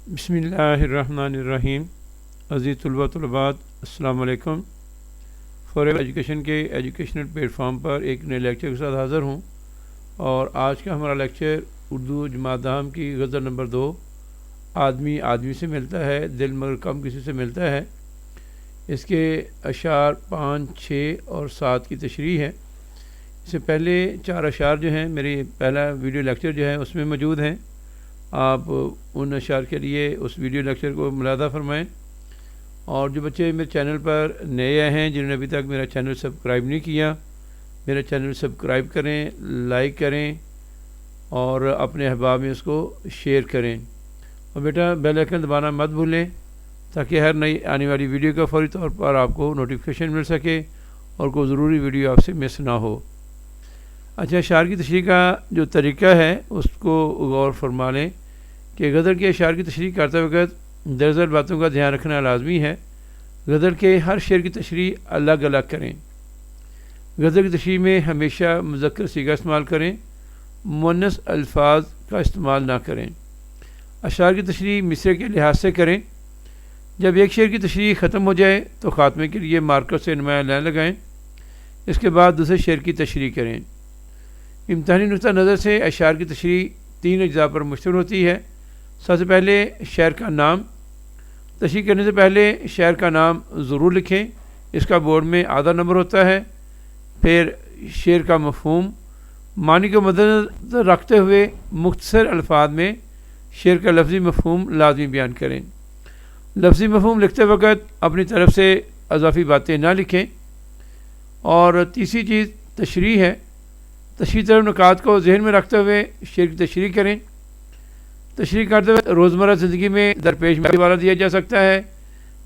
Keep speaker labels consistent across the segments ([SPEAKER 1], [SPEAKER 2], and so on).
[SPEAKER 1] بسم اللہ الرحمن الرحیم۔ عزیز طلباء طلبات السلام علیکم۔ فار ایور ایجوکیشن کے ایجوکیشنل پلیٹ فارم پر ایک نئے لیکچر کے ساتھ حاضر ہوں، اور آج کا ہمارا لیکچر اردو جماعت دہم کی غزل نمبر 2، آدمی آدمی سے ملتا ہے دل مگر کم کسی سے ملتا ہے، اس کے اشعار 5، 6 اور 7 کی تشریح ہے۔ اس سے پہلے 4 اشعار جو ہیں میری پہلا ویڈیو لیکچر جو ہے اس میں موجود ہیں، آپ ان اشعار کے لیے اس ویڈیو لیکچر کو ملاحظہ فرمائیں۔ اور جو بچے میرے چینل پر نئے آئے ہیں، جنہوں نے ابھی تک میرا چینل سبسکرائب نہیں کیا، میرا چینل سبسکرائب کریں، لائک کریں اور اپنے احباب میں اس کو شیئر کریں، اور بیٹا بیل آئیکن دبانا مت بھولیں تاکہ ہر نئی آنے والی ویڈیو کا فوری طور پر آپ کو نوٹیفیکیشن مل سکے اور کوئی ضروری ویڈیو آپ سے مس نہ ہو۔ اچھا، اشعار کی تشریح کا جو طریقہ ہے اس کو غور فرما لیں کہ غزل کے اشعار کی تشریح کرتے وقت درجن باتوں کا دھیان رکھنا لازمی ہے۔ غزل کے ہر شعر کی تشریح الگ الگ کریں۔ غزل کی تشریح میں ہمیشہ مذکر صیغہ استعمال کریں، مؤنث الفاظ کا استعمال نہ کریں۔ اشعار کی تشریح مصرع کے لحاظ سے کریں۔ جب ایک شعر کی تشریح ختم ہو جائے تو خاتمے کے لیے مارکر سے نمایاں لائن لگائیں، اس کے بعد دوسرے شعر کی تشریح کریں۔ امتحانی نقطہ نظر سے اشعار کی تشریح 3 اجزاء پر مشتمل ہوتی ہے۔ سب سے پہلے شعر کا نام۔ تشریح کرنے سے پہلے شعر کا نام ضرور لکھیں، اس کا بورڈ میں آدھا نمبر ہوتا ہے۔ پھر شعر کا مفہوم، معنی کو مدنظر رکھتے ہوئے مختصر الفاظ میں شعر کا لفظی مفہوم لازمی بیان کریں۔ لفظی مفہوم لکھتے وقت اپنی طرف سے اضافی باتیں نہ لکھیں۔ اور تیسری چیز تشریح ہے۔ تشریح طرف نکات کو ذہن میں رکھتے ہوئے شعر کی تشریح کریں۔ تشریح کرتے ہوئے روزمرہ زندگی میں درپیش حوالہ دیا جا سکتا ہے،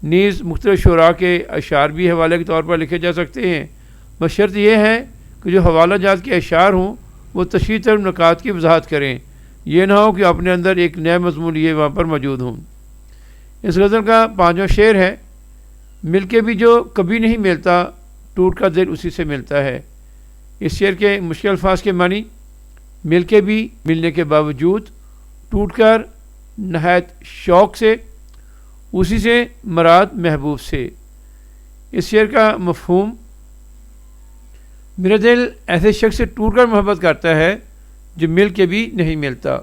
[SPEAKER 1] نیز مختلف شعراء کے اشعار بھی حوالے کے طور پر لکھے جا سکتے ہیں، بس شرط یہ ہے کہ جو حوالہ جات کے اشعار ہوں وہ تشریح طرف نکات کی وضاحت کریں، یہ نہ ہو کہ اپنے اندر ایک نیا مضمون لیے وہاں پر موجود ہوں۔ اس غزل کا 5واں شعر ہے، مل کے بھی جو کبھی نہیں ملتا ٹوٹ کا دل اسی سے ملتا ہے۔ اس شعر کے مشکل الفاظ کے معنی: مل کے بھی، ملنے کے باوجود، ٹوٹ کر، نہایت شوق سے، اسی سے مراد محبوب سے۔ اس شعر کا مفہوم: میرا دل ایسے شخص سے ٹوٹ کر محبت کرتا ہے جو مل کے بھی نہیں ملتا۔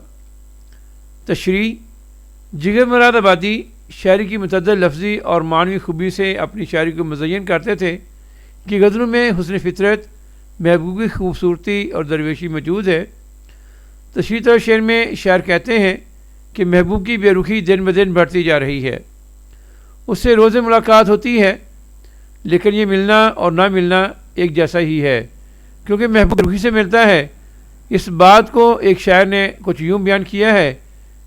[SPEAKER 1] تشریح: جگر مراد آبادی شاعری کی متعدد لفظی اور معنوی خوبی سے اپنی شاعری کو مزین کرتے تھے کہ غزلوں میں حسن فطرت، محبوب کی خوبصورتی اور درویشی موجود ہے۔ تشریح طرف شعر میں شاعر کہتے ہیں کہ محبوب کی بے رخی دن بدن بڑھتی جا رہی ہے، اس سے روز ملاقات ہوتی ہے، لیکن یہ ملنا اور نہ ملنا ایک جیسا ہی ہے، کیونکہ محبوب رخی سے ملتا ہے۔ اس بات کو ایک شاعر نے کچھ یوں بیان کیا ہے: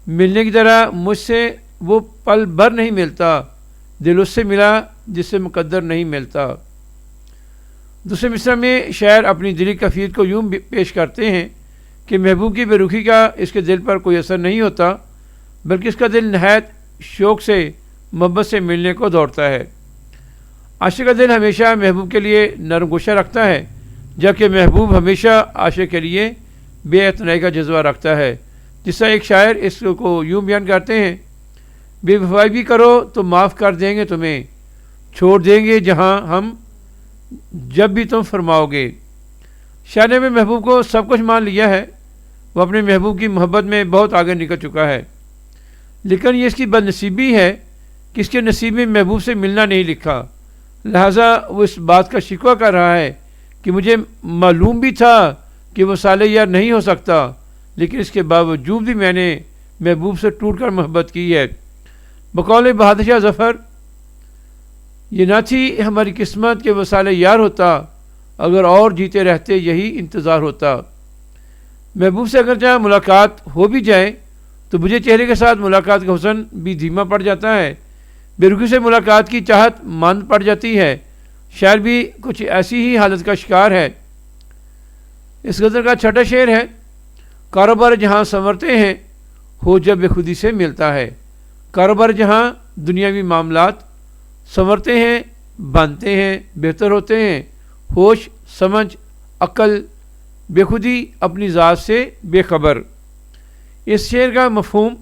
[SPEAKER 1] ملنے کی طرح مجھ سے وہ پل بھر نہیں ملتا، دل اس سے ملا جس سے مقدر نہیں ملتا۔ دوسرے مصرع میں شاعر اپنی دلی کیفیت کو یوں پیش کرتے ہیں کہ محبوب کی بے رخی کا اس کے دل پر کوئی اثر نہیں ہوتا، بلکہ اس کا دل نہایت شوق سے، محبت سے ملنے کو دوڑتا ہے۔ عاشق کا دل ہمیشہ محبوب کے لیے نرم گوشہ رکھتا ہے، جبکہ محبوب ہمیشہ عاشق کے لیے بے اعتنائی کا جذبہ رکھتا ہے۔ جس طرح ایک شاعر اس کو یوں بیان کرتے ہیں: بے وفائی بھی کرو تو معاف کر دیں گے تمہیں، چھوڑ دیں گے جہاں ہم جب بھی تم فرماؤ گے۔ شاعر نے اپنے محبوب کو سب کچھ مان لیا ہے، وہ اپنے محبوب کی محبت میں بہت آگے نکل چکا ہے، لیکن یہ اس کی بد نصیبی ہے کہ اس کے نصیب میں محبوب سے ملنا نہیں لکھا، لہٰذا وہ اس بات کا شکوہ کر رہا ہے کہ مجھے معلوم بھی تھا کہ وہ صالح یار نہیں ہو سکتا، لیکن اس کے باوجود بھی میں نے محبوب سے ٹوٹ کر محبت کی ہے۔ بقول بہادر شاہ ظفر: یہ نہ تھی ہماری قسمت کہ وہ صالح یار ہوتا، اگر اور جیتے رہتے یہی انتظار ہوتا۔ محبوب سے اگرچہ ملاقات ہو بھی جائے تو مجھے چہرے کے ساتھ ملاقات کا حسن بھی دھیما پڑ جاتا ہے، بے رخی سے ملاقات کی چاہت ماند پڑ جاتی ہے۔ شاعر بھی کچھ ایسی ہی حالت کا شکار ہے۔ اس غزل کا 6واں شعر ہے، کاروبار جہاں سنورتے ہیں ہو جب بے خودی سے ملتا ہے۔ کاروبار جہاں دنیاوی معاملات سنورتے ہیں، بنتے ہیں، بہتر ہوتے ہیں، ہوش، سمجھ، عقل، بے خودی اپنی ذات سے بے خبر۔ اس شعر کا مفہوم: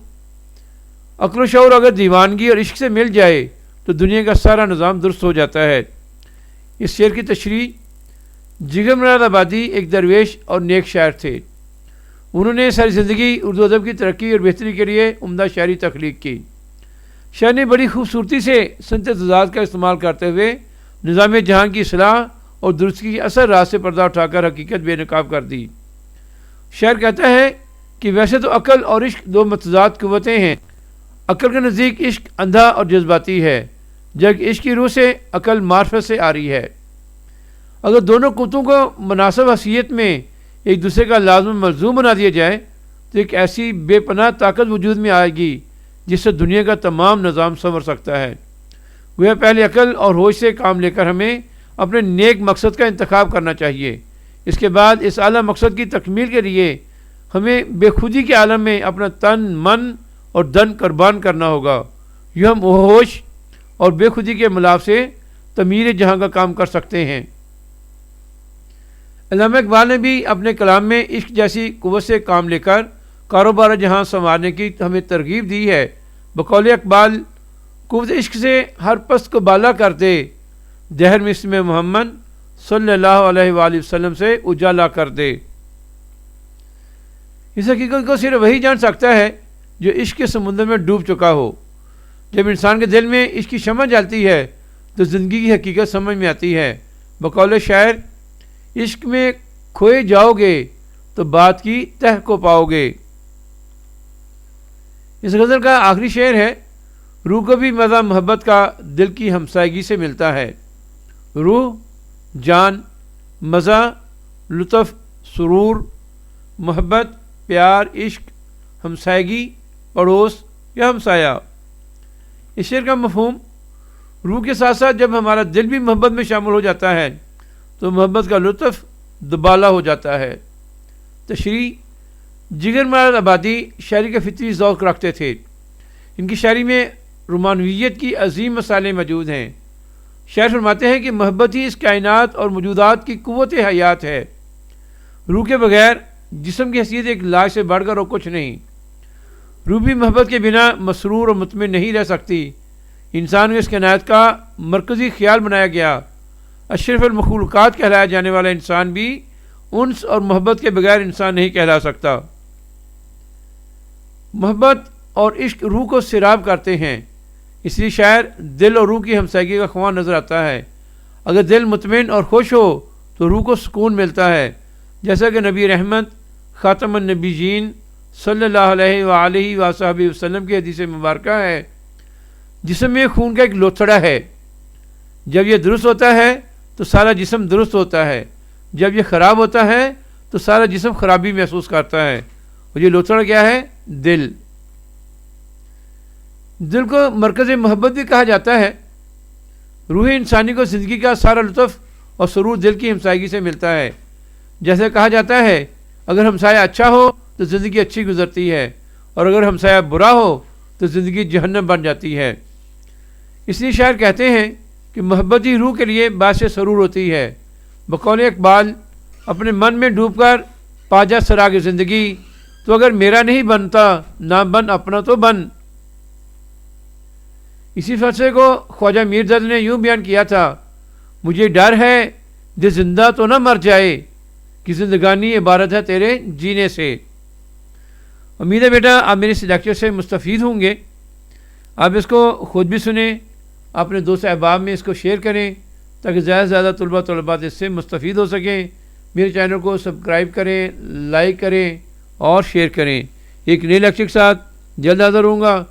[SPEAKER 1] عقل و شعور اگر دیوانگی اور عشق سے مل جائے تو دنیا کا سارا نظام درست ہو جاتا ہے۔ اس شعر کی تشریح جگر مراد آبادی ایک درویش اور نیک شاعر تھے۔ انہوں نے ساری زندگی اردو ادب کی ترقی اور بہتری کے لیے عمدہ شاعری تخلیق کی۔ شاعر نے بڑی خوبصورتی سے صنعت تضاد کا استعمال کرتے ہوئے نظام جہاں کی اصلاح اور درستی کی اثر راز سے پردہ اٹھا کر حقیقت بے نقاب کر دی۔ شاعر کہتا ہے کہ ویسے تو عقل اور عشق دو متضاد قوتیں ہیں۔ عقل کے نزدیک عشق اندھا اور جذباتی ہے، جبکہ عشق کی روح سے عقل معرفت سے آ رہی ہے۔ اگر دونوں قوتوں کو مناسب حیثیت میں ایک دوسرے کا لازم ملزوم بنا دیا جائے تو ایک ایسی بے پناہ طاقت وجود میں آئے گی جس سے دنیا کا تمام نظام سنور سکتا ہے۔ وہ پہلے عقل اور ہوش سے کام لے کر ہمیں اپنے نیک مقصد کا انتخاب کرنا چاہیے۔ اس کے بعد اس اعلیٰ مقصد کی تکمیل کے لیے ہمیں بے خودی کے عالم میں اپنا تن، من اور دن قربان کرنا ہوگا۔ یوں ہم ہوش اور بے خودی کے ملاپ سے تعمیر جہاں کا کام کر سکتے ہیں۔ علامہ اقبال نے بھی اپنے کلام میں عشق جیسی قوت سے کام لے کر کاروبار جہاں سنوارنے کی ہمیں ترغیب دی ہے۔ بقول اقبال، قوت عشق سے ہر پست کو بالا کر دے، دہر میں اسم محمد صلی اللہ علیہ وآلہ وسلم سے اجالا کر دے۔ اس حقیقت کو صرف وہی جان سکتا ہے جو عشق کے سمندر میں ڈوب چکا ہو۔ جب انسان کے دل میں عشق کی شمع جلتی ہے تو زندگی کی حقیقت سمجھ میں آتی ہے۔ بقول شاعر، عشق میں کھوئے جاؤ گے تو بات کی تہ کو پاؤ گے۔ اس غزل کا آخری شعر ہے، روح کو بھی مزہ محبت کا دل کی ہمسائیگی سے ملتا ہے۔ روح، جان، مزہ، لطف، سرور، محبت، پیار، عشق، ہمسائیگی، پڑوس یا ہمسایہ۔ اس شعر کا مفہوم، روح کے ساتھ ساتھ جب ہمارا دل بھی محبت میں شامل ہو جاتا ہے تو محبت کا لطف دوبالا ہو جاتا ہے۔ تشریح، جگر مراد آبادی شاعری کا فطری ذوق رکھتے تھے۔ ان کی شاعری میں رومانویت کی عظیم مثالیں موجود ہیں۔ شاعر فرماتے ہیں کہ محبت ہی اس کائنات اور موجودات کی قوت حیات ہے۔ روح کے بغیر جسم کی حیثیت ایک لاش سے بڑھ کر اور کچھ نہیں۔ روح بھی محبت کے بنا مسرور اور مطمئن نہیں رہ سکتی۔ انسان کو اس کائنات کا مرکزی خیال بنایا گیا۔ اشرف المخلوقات کہلایا جانے والا انسان بھی انس اور محبت کے بغیر انسان نہیں کہلا سکتا۔ محبت اور عشق روح کو سیراب کرتے ہیں، اس لیے شاعر دل اور روح کی ہمسائیگی کا خواہاں نظر آتا ہے۔ اگر دل مطمئن اور خوش ہو تو روح کو سکون ملتا ہے، جیسا کہ نبی رحمت خاتم النبیین صلی اللہ علیہ وآلہ وصحبہ وسلم کی حدیث مبارکہ ہے، جسم میں خون کا ایک لوتھڑا ہے، جب یہ درست ہوتا ہے تو سارا جسم درست ہوتا ہے، جب یہ خراب ہوتا ہے تو سارا جسم خرابی محسوس کرتا ہے۔ اور یہ لوتھڑا کیا ہے؟ دل۔ دل کو مرکز محبت بھی کہا جاتا ہے۔ روح انسانی کو زندگی کا سارا لطف اور سرور دل کی ہمسائیگی سے ملتا ہے۔ جیسے کہا جاتا ہے، اگر ہمسایہ اچھا ہو تو زندگی اچھی گزرتی ہے، اور اگر ہمسایہ برا ہو تو زندگی جہنم بن جاتی ہے۔ اس لیے شاعر کہتے ہیں کہ محبت ہی روح کے لیے باعث سرور ہوتی ہے۔ بقول اقبال، اپنے من میں ڈوب کر پا جا سراغ زندگی، تو اگر میرا نہیں بنتا نہ بن اپنا تو بن۔ اسی فلسفے کو خواجہ میر درد نے یوں بیان کیا تھا، مجھے ڈر ہے دل زندہ تو نہ مر جائے، کہ زندگانی عبارت ہے تیرے جینے سے۔ امید ہے بیٹا آپ میرے اس لیکچر سے مستفید ہوں گے۔ آپ اس کو خود بھی سنیں، اپنے دوست احباب میں اس کو شیئر کریں تاکہ زیادہ سے زیادہ طلباء اس سے مستفید ہو سکیں۔ میرے چینل کو سبسکرائب کریں، لائک کریں اور شیئر کریں۔ ایک نئے لیکچر کے ساتھ جلد حاضر ہوں گا۔